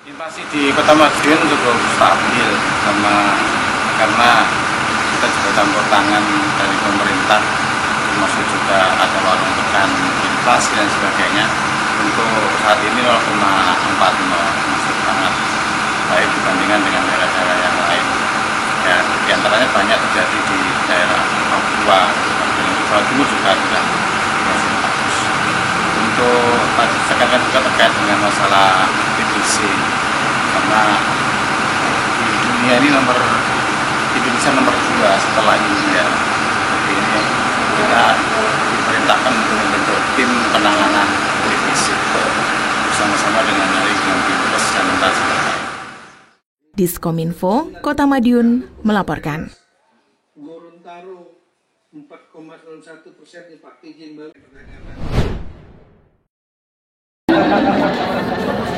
Inflasi di Kota Madiun cukup stabil karena kita juga campur tangan dari pemerintah, termasuk juga ada warung tekan inflasi dan sebagainya. Untuk saat ini 0,40 masih sangat baik dibandingkan dengan daerah-daerah yang lain. Ya, di antaranya banyak terjadi di daerah Papua, Jawa Timur juga sudah masih bagus. Untuk tadi sekarang juga terkait dengan masalah TBC, karena di dunia ini Indonesia nomor 2 setelah India. Jadi ini kita diperintahkan untuk membentuk tim penanganan TBC bersama-sama dengan Dinkes dan Menteri. Diskominfo, Kota Madiun melaporkan. Gorontalo 4,01% Pak izin balik.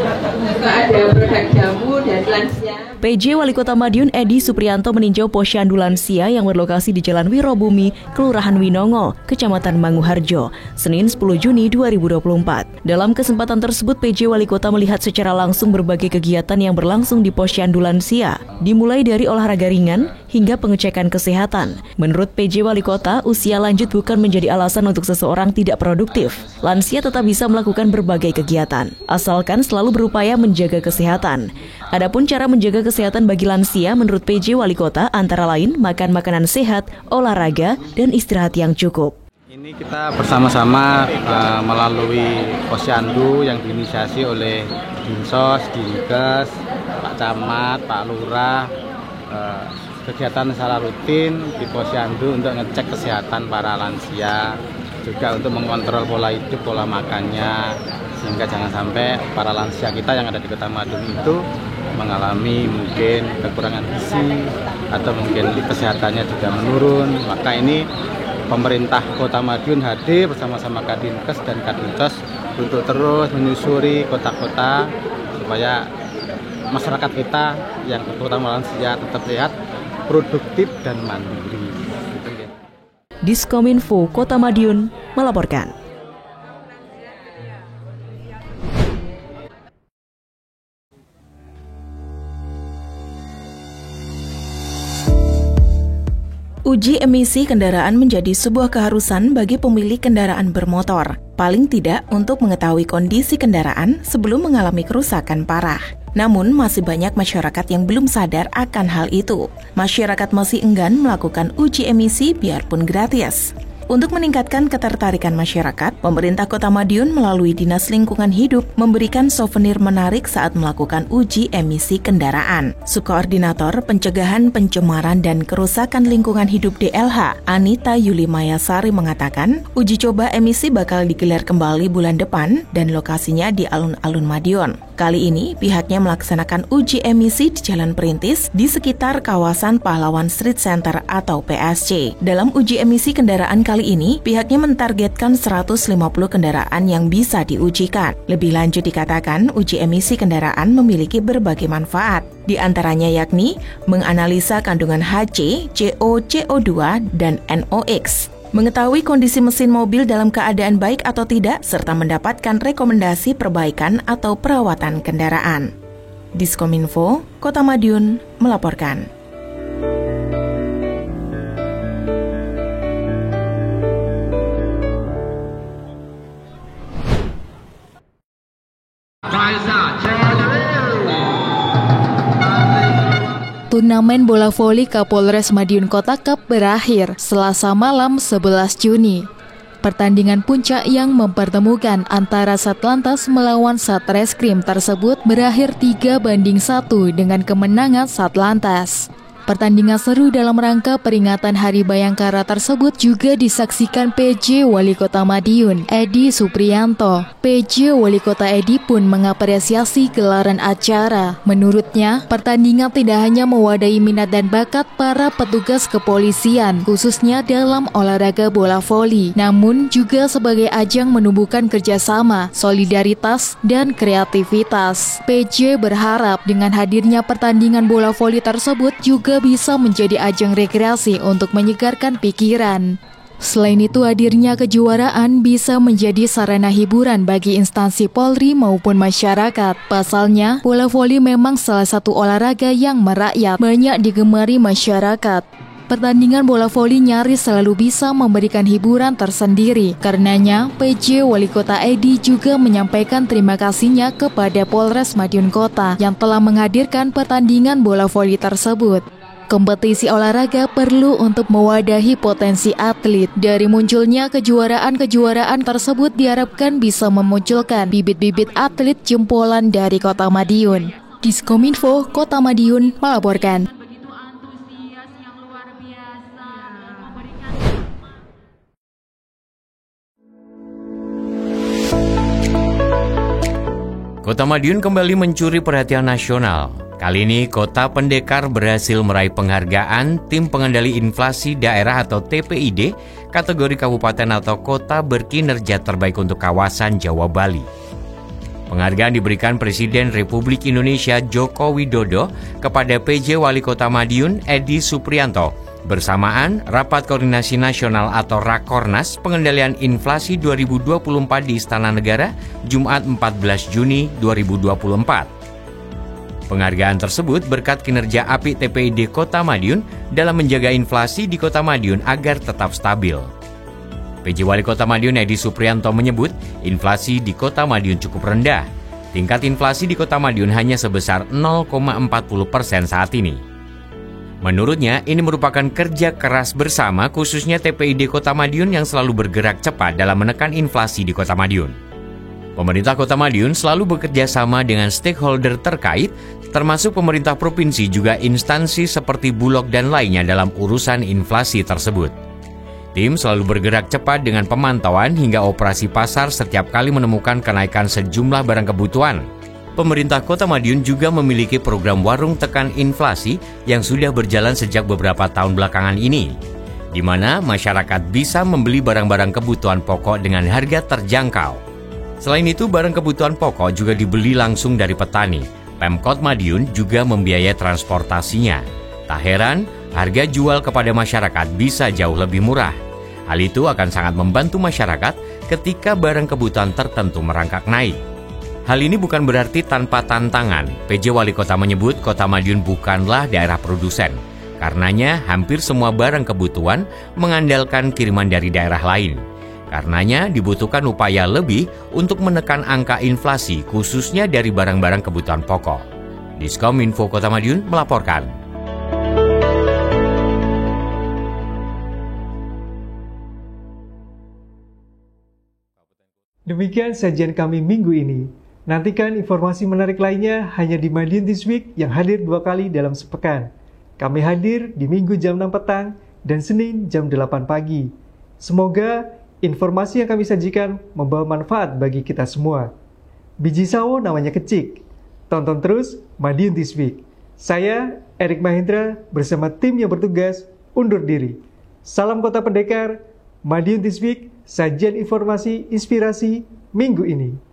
Juga ada produk jamu dan lansia. PJ Wali Kota Madiun Edi Suprianto meninjau posyandu lansia yang berlokasi di Jalan Wirobumi, Kelurahan Winongo, Kecamatan Manguharjo, Senin 10 Juni 2024. Dalam kesempatan tersebut, PJ Wali Kota melihat secara langsung berbagai kegiatan yang berlangsung di posyandu lansia, dimulai dari olahraga ringan hingga pengecekan kesehatan. Menurut PJ Wali Kota, usia lanjut bukan menjadi alasan untuk seseorang tidak produktif. Lansia tetap bisa melakukan berbagai kegiatan, asalkan selalu berupaya menjaga kesehatan. Adapun cara menjaga kesehatan bagi lansia menurut PJ Wali Kota antara lain makan makanan sehat, olahraga, dan istirahat yang cukup. Ini kita bersama-sama melalui posyandu yang diinisiasi oleh Dinsos, Dinkes, Pak Camat, Pak Lurah, kegiatan secara rutin di posyandu untuk ngecek kesehatan para lansia, juga untuk mengontrol pola hidup, pola makannya, sehingga jangan sampai para lansia kita yang ada di Kota Madiun itu mengalami mungkin kekurangan gizi atau mungkin kesehatannya juga menurun. Maka ini pemerintah Kota Madiun hadir bersama-sama Kadinkes dan Kadinsos untuk terus menyusuri kota-kota supaya masyarakat kita yang terutama lansia tetap sehat, produktif dan mandiri. Diskominfo Kota Madiun melaporkan. Uji emisi kendaraan menjadi sebuah keharusan bagi pemilik kendaraan bermotor, paling tidak untuk mengetahui kondisi kendaraan sebelum mengalami kerusakan parah. Namun, masih banyak masyarakat yang belum sadar akan hal itu. Masyarakat masih enggan melakukan uji emisi biarpun gratis. Untuk meningkatkan ketertarikan masyarakat, pemerintah Kota Madiun melalui Dinas Lingkungan Hidup memberikan souvenir menarik saat melakukan uji emisi kendaraan. Sukoordinator Pencegahan Pencemaran dan Kerusakan Lingkungan Hidup DLH, Anita Yuli Mayasari mengatakan, uji coba emisi bakal digelar kembali bulan depan dan lokasinya di alun-alun Madiun. Kali ini, pihaknya melaksanakan uji emisi di Jalan Perintis di sekitar kawasan Pahlawan Street Center atau PSC. Dalam uji emisi kendaraan kali ini, pihaknya mentargetkan 150 kendaraan yang bisa diujikan. Lebih lanjut dikatakan, uji emisi kendaraan memiliki berbagai manfaat. Di antaranya yakni menganalisa kandungan HC, CO, CO2, dan NOx. Mengetahui kondisi mesin mobil dalam keadaan baik atau tidak, serta mendapatkan rekomendasi perbaikan atau perawatan kendaraan. Diskominfo, Kota Madiun, melaporkan. Turnamen bola voli Kapolres Madiun Kota Cup berakhir Selasa malam 11 Juni. Pertandingan puncak yang mempertemukan antara Satlantas melawan Satreskrim tersebut berakhir 3-1 dengan kemenangan Satlantas. Pertandingan seru dalam rangka peringatan Hari Bayangkara tersebut juga disaksikan PJ Wali Kota Madiun, Edi Supriyanto. PJ Wali Kota Edi pun mengapresiasi gelaran acara. Menurutnya, pertandingan tidak hanya mewadahi minat dan bakat para petugas kepolisian, khususnya dalam olahraga bola voli, namun juga sebagai ajang menumbuhkan kerjasama, solidaritas, dan kreativitas. PJ berharap dengan hadirnya pertandingan bola voli tersebut juga bisa menjadi ajang rekreasi untuk menyegarkan pikiran. Selain itu, hadirnya kejuaraan bisa menjadi sarana hiburan bagi instansi Polri maupun masyarakat. Pasalnya, bola voli memang salah satu olahraga yang merakyat, banyak digemari masyarakat. Pertandingan bola voli nyaris selalu bisa memberikan hiburan tersendiri. Karenanya, PJ Wali Kota Edi juga menyampaikan terima kasihnya kepada Polres Madiun Kota yang telah menghadirkan pertandingan bola voli tersebut. Kompetisi olahraga perlu untuk mewadahi potensi atlet. Dari munculnya kejuaraan-kejuaraan tersebut diharapkan bisa memunculkan bibit-bibit atlet jempolan dari Kota Madiun. Diskominfo Kota Madiun melaporkan. Kota Madiun kembali mencuri perhatian nasional. Kali ini, Kota Pendekar berhasil meraih penghargaan Tim Pengendali Inflasi Daerah atau TPID kategori kabupaten atau kota berkinerja terbaik untuk kawasan Jawa Bali. Penghargaan diberikan Presiden Republik Indonesia Joko Widodo kepada PJ Wali Kota Madiun Edi Supriyanto bersamaan Rapat Koordinasi Nasional atau Rakornas Pengendalian Inflasi 2024 di Istana Negara Jumat 14 Juni 2024. Penghargaan tersebut berkat kinerja apik TPID Kota Madiun dalam menjaga inflasi di Kota Madiun agar tetap stabil. PJ Wali Kota Madiun Edi Supriyanto menyebut inflasi di Kota Madiun cukup rendah. Tingkat inflasi di Kota Madiun hanya sebesar 0,40% saat ini. Menurutnya, ini merupakan kerja keras bersama khususnya TPID Kota Madiun yang selalu bergerak cepat dalam menekan inflasi di Kota Madiun. Pemerintah Kota Madiun selalu bekerja sama dengan stakeholder terkait, termasuk pemerintah provinsi juga instansi seperti Bulog dan lainnya dalam urusan inflasi tersebut. Tim selalu bergerak cepat dengan pemantauan hingga operasi pasar setiap kali menemukan kenaikan sejumlah barang kebutuhan. Pemerintah Kota Madiun juga memiliki program warung tekan inflasi yang sudah berjalan sejak beberapa tahun belakangan ini, di mana masyarakat bisa membeli barang-barang kebutuhan pokok dengan harga terjangkau. Selain itu, barang kebutuhan pokok juga dibeli langsung dari petani. Pemkot Madiun juga membiayai transportasinya. Tak heran, harga jual kepada masyarakat bisa jauh lebih murah. Hal itu akan sangat membantu masyarakat ketika barang kebutuhan tertentu merangkak naik. Hal ini bukan berarti tanpa tantangan. PJ Wali Kota menyebut Kota Madiun bukanlah daerah produsen. Karenanya, hampir semua barang kebutuhan mengandalkan kiriman dari daerah lain. Karenanya, dibutuhkan upaya lebih untuk menekan angka inflasi, khususnya dari barang-barang kebutuhan pokok. Diskominfo Kota Madiun melaporkan. Demikian sajian kami minggu ini. Nantikan informasi menarik lainnya hanya di Madiun This Week yang hadir 2 kali dalam sepekan. Kami hadir di Minggu jam 6 petang dan Senin jam 8 pagi. Semoga informasi yang kami sajikan membawa manfaat bagi kita semua. Biji sawo namanya kecik. Tonton terus Madiun This Week. Saya, Erik Mahendra, bersama tim yang bertugas undur diri. Salam Kota Pendekar, Madiun This Week, sajian informasi inspirasi minggu ini.